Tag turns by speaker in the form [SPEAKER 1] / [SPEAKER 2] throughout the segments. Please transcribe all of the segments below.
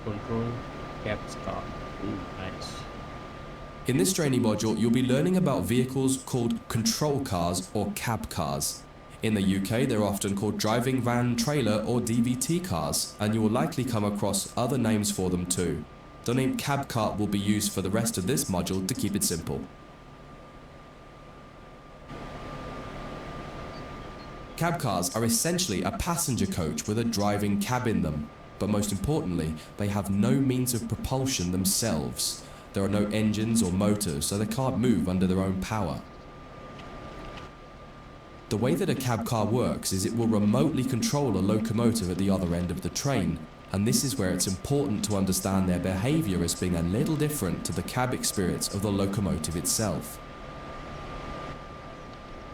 [SPEAKER 1] control cab's car. Ooh, nice.
[SPEAKER 2] In this training module, you'll be learning about vehicles called control cars or cab cars. In the UK, they're often called driving van, trailer or DVT cars, and you will likely come across other names for them too. The name cab car will be used for the rest of this module to keep it simple. Cab cars are essentially a passenger coach with a driving cab in them, but most importantly, they have no means of propulsion themselves. There are no engines or motors, so they can't move under their own power. The way that a cab car works is it will remotely control a locomotive at the other end of the train, and this is where it's important to understand their behavior as being a little different to the cab experience of the locomotive itself.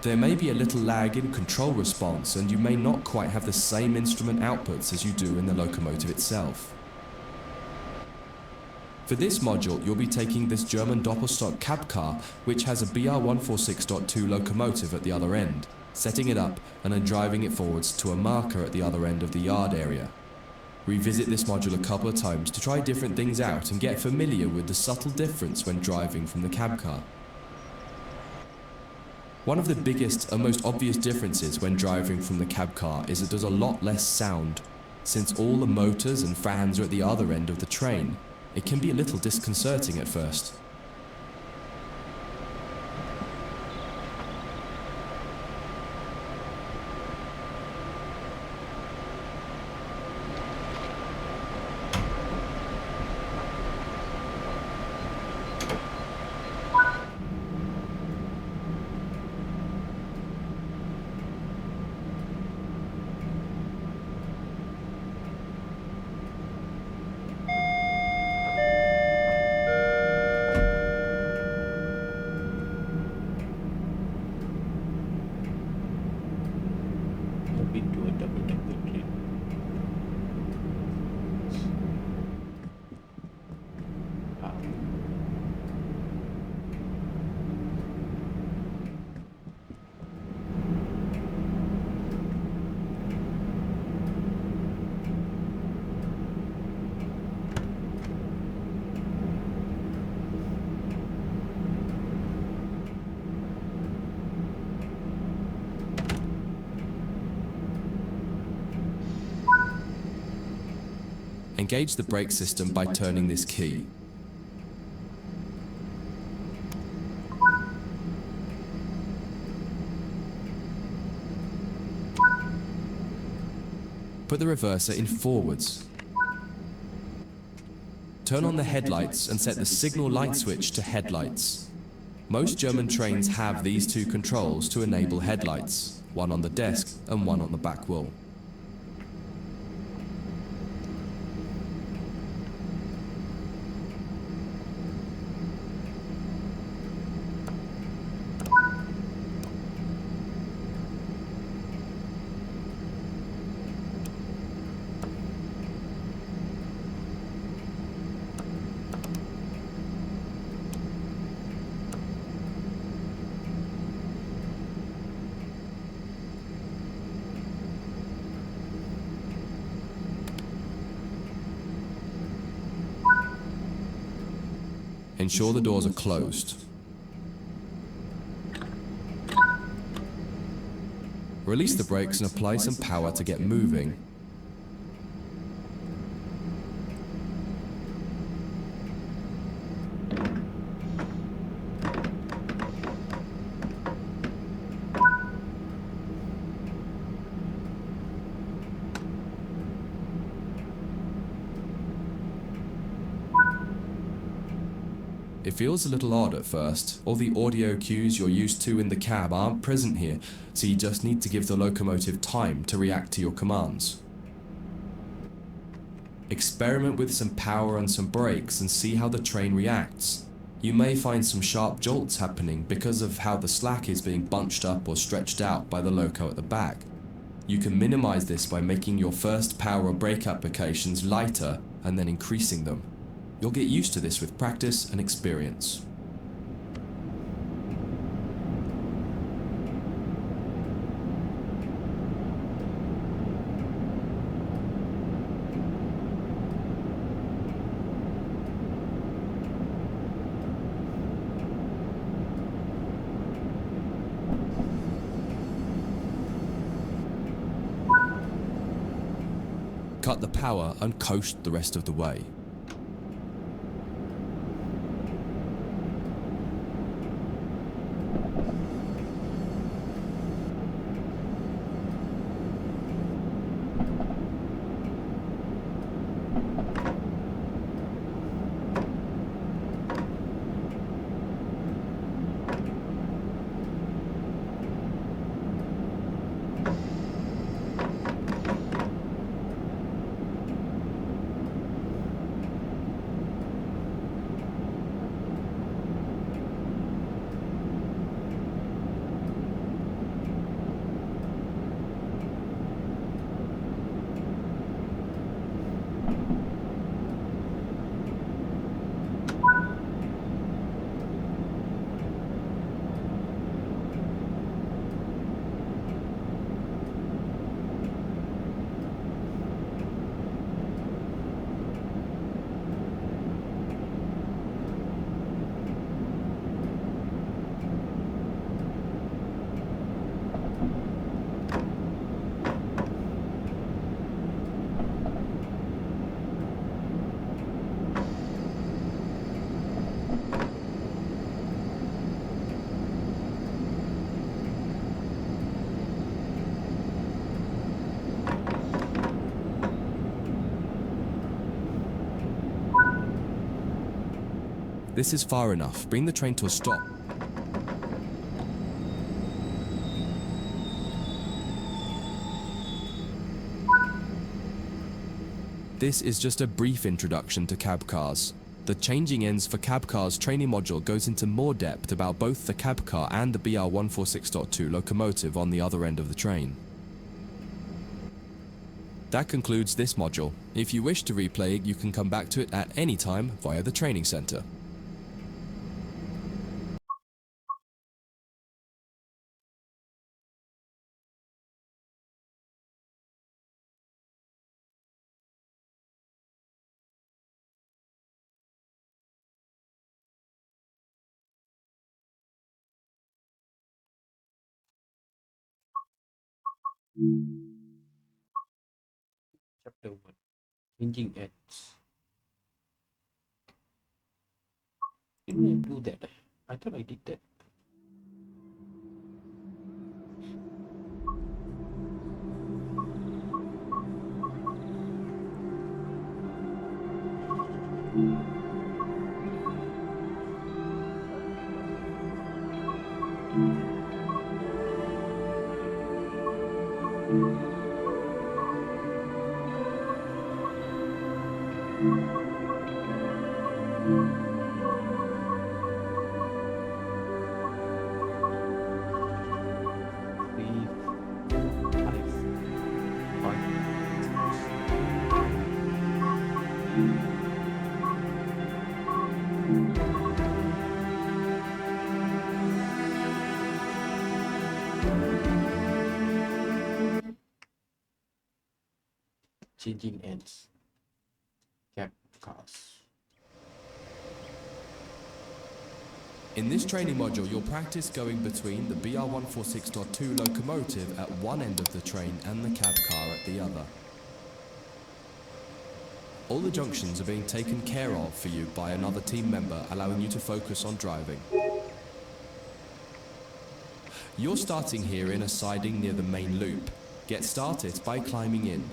[SPEAKER 2] There may be a little lag in control response, and you may not quite have the same instrument outputs as you do in the locomotive itself. For this module, you'll be taking this German Doppelstock cab car, which has a BR146.2 locomotive at the other end, setting it up and then driving it forwards to a marker at the other end of the yard area. Revisit this module a couple of times to try different things out and get familiar with the subtle difference when driving from the cab car. One of the biggest and most obvious differences when driving from the cab car is that there's a lot less sound. Since all the motors and fans are at the other end of the train, it can be a little disconcerting at first.
[SPEAKER 1] Moving to a double-decker train. Ah.
[SPEAKER 2] Engage the brake system by turning this key. Put the reverser in forwards. Turn on the headlights and set the signal light switch to headlights. Most German trains have these two controls to enable headlights, one on the desk and one on the back wheel. Ensure the doors are closed. Release the brakes and apply some power to get moving. It feels a little odd at first. All the audio cues you're used to in the cab aren't present here, so you just need to give the locomotive time to react to your commands. Experiment with some power and some brakes and see how the train reacts. You may find some sharp jolts happening because of how the slack is being bunched up or stretched out by the loco at the back. You can minimize this by making your first power or brake applications lighter and then increasing them. You'll get used to this with practice and experience. power and coast the rest of the way. This is far enough. Bring the train to a stop. This is just a brief introduction to cab cars. The changing ends for cab cars training module goes into more depth about both the cab car and the BR146.2 locomotive on the other end of the train. That concludes this module. If you wish to replay it, you can come back to it at any time via the training center.
[SPEAKER 1] Chapter 1. Changing ends. Didn't I do that? I thought I did that. Changing ends. Cab cars.
[SPEAKER 2] In this training module, you'll practice going between the BR146.2 locomotive at one end of the train and the cab car at the other. All the junctions are being taken care of for you by another team member, allowing you to focus on driving. You're starting here in a siding near the main loop. Get started by climbing in.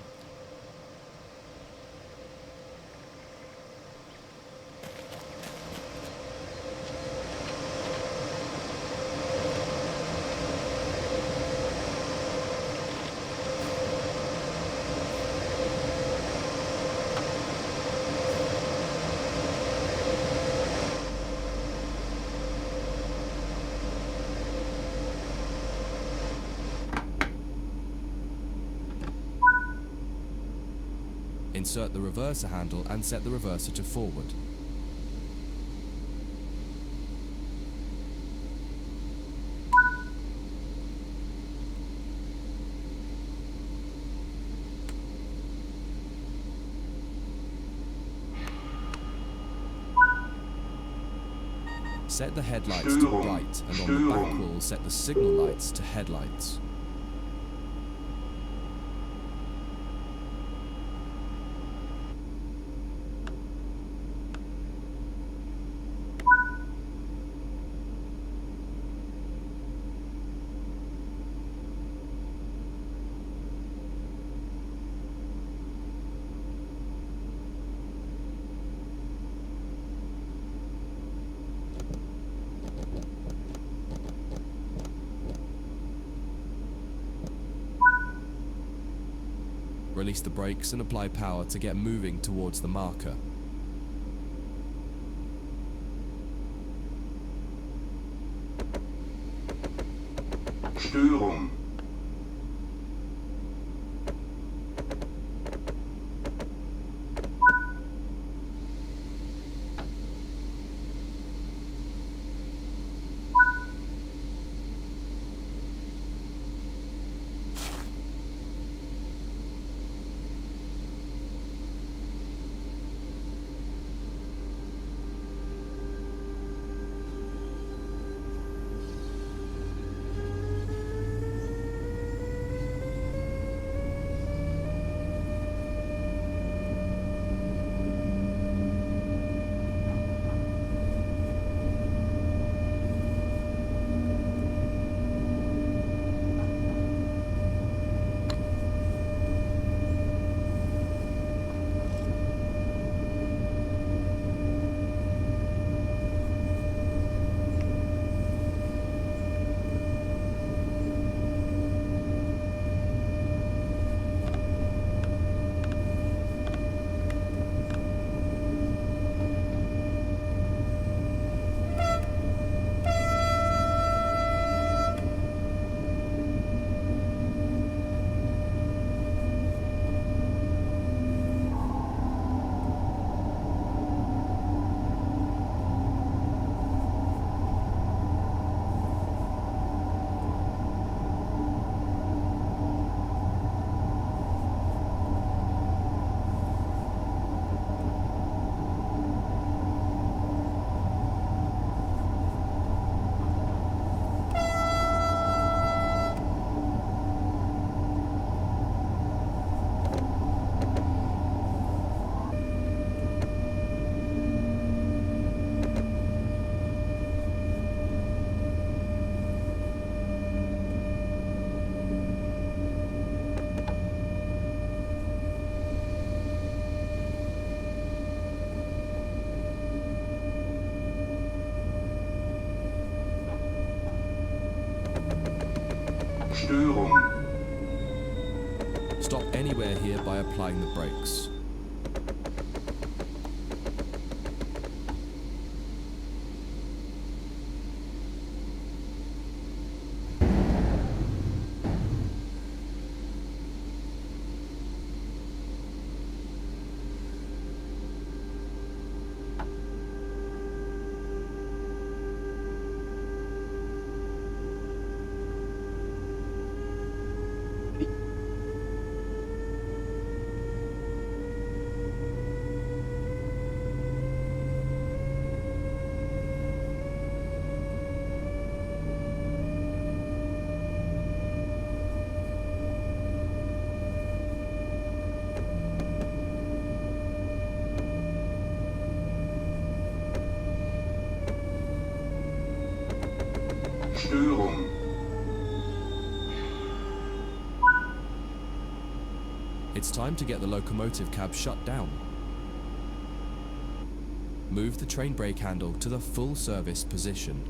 [SPEAKER 2] Insert the reverser handle and set the reverser to forward. Set the headlights to right, and on the back wheel set the signal lights to headlights. release the brakes and apply power to get moving towards the marker.
[SPEAKER 3] Störung. Störung.
[SPEAKER 2] Stop anywhere here by applying the brakes.
[SPEAKER 3] Störung.
[SPEAKER 2] It's time to get the locomotive cab shut down. Move the train brake handle to the full service position.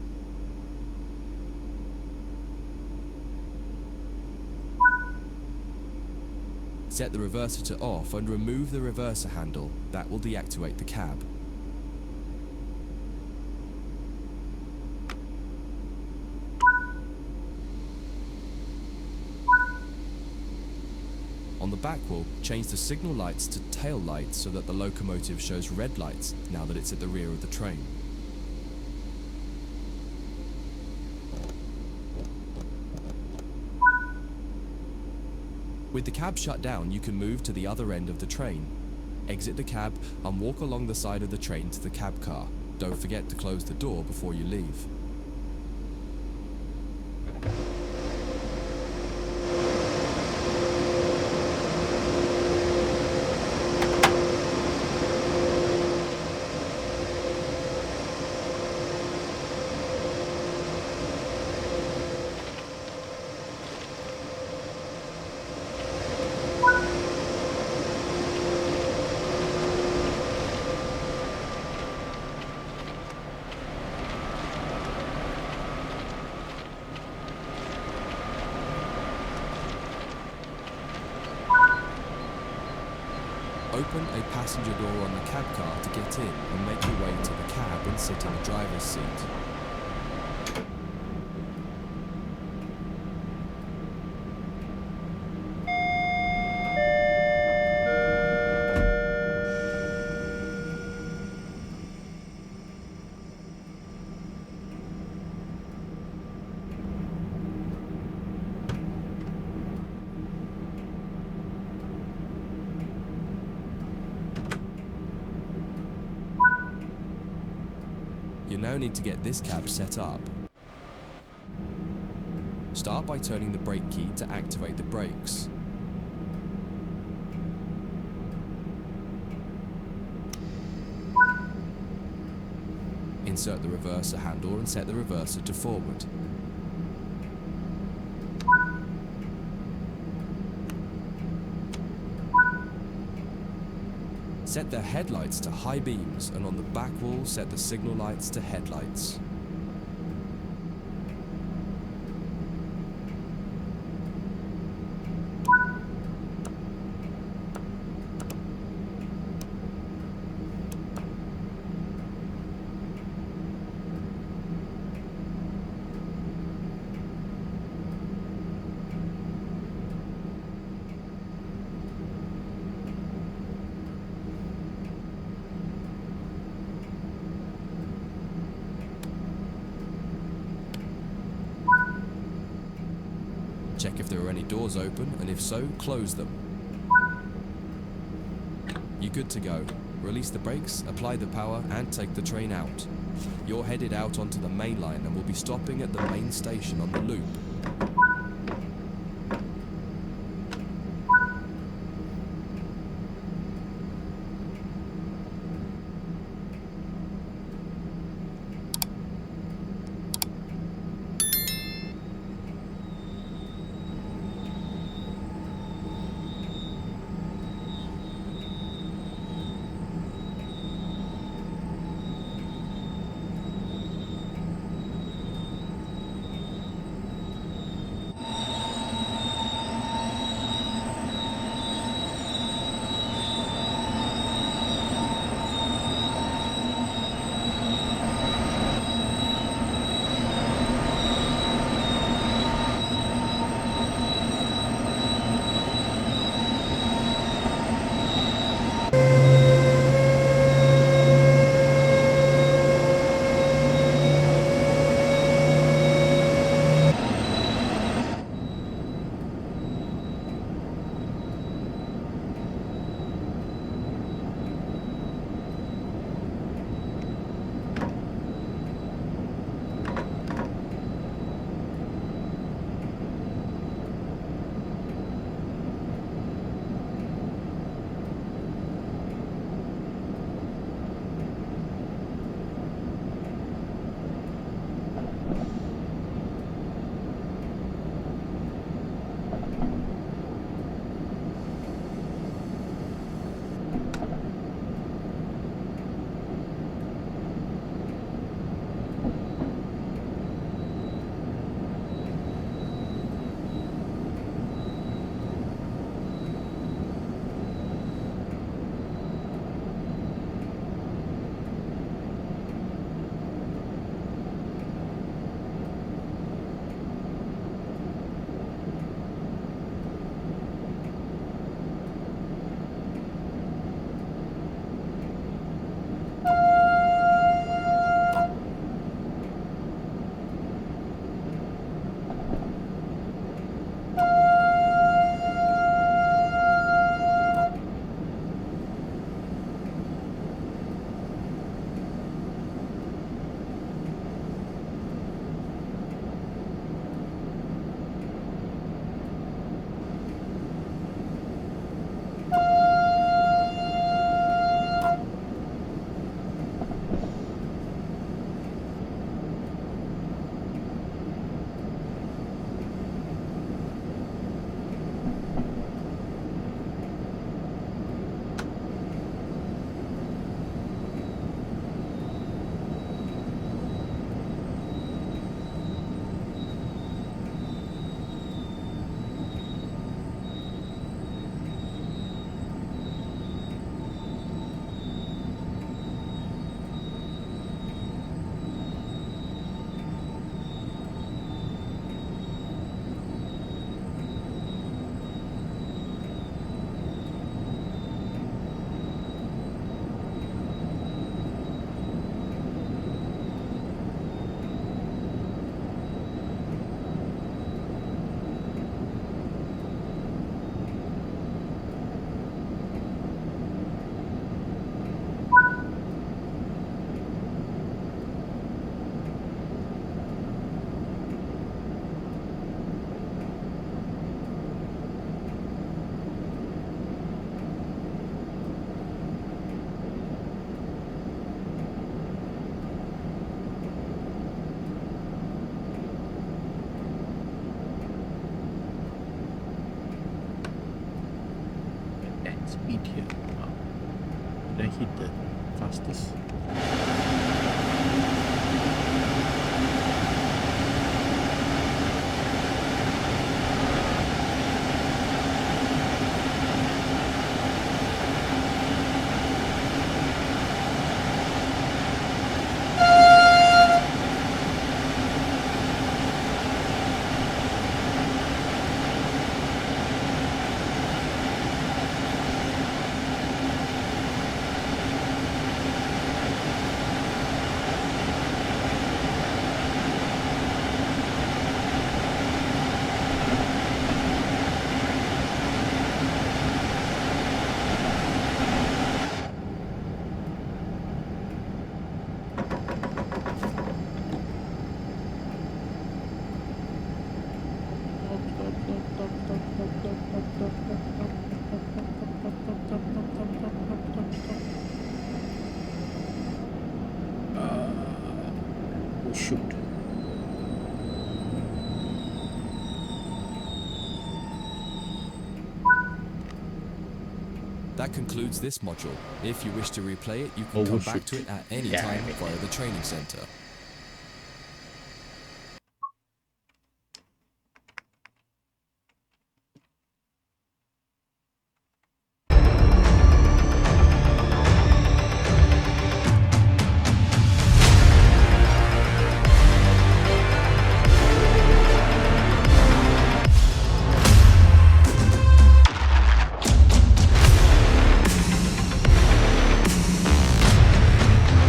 [SPEAKER 2] Set the reverser to off and remove the reverser handle. That will deactivate the cab. On the back wall, change the signal lights to tail lights so that the locomotive shows red lights now that it's at the rear of the train. With the cab shut down, you can move to the other end of the train. Exit the cab and walk along the side of the train to the cab car. Don't forget to close the door before you leave. passenger door on the cab car to get in and make your way to the cab and sit in the driver's seat. You now need to get this cab set up. Start by turning the brake key to activate the brakes. Insert the reverser handle and set the reverser to forward. Set the headlights to high beams, and on the back wall set the signal lights to headlights. Check if there are any doors open, and if so, close them. You're good to go. Release the brakes, apply the power, and take the train out. You're headed out onto the main line and will be stopping at the main station on the loop.
[SPEAKER 1] hit the fastest. Oh shoot.
[SPEAKER 2] That concludes this module. If you wish to replay it, you can
[SPEAKER 1] Oh,
[SPEAKER 2] come back
[SPEAKER 1] shoot.
[SPEAKER 2] to it at any
[SPEAKER 1] Damn
[SPEAKER 2] time
[SPEAKER 1] it.
[SPEAKER 2] via the training center.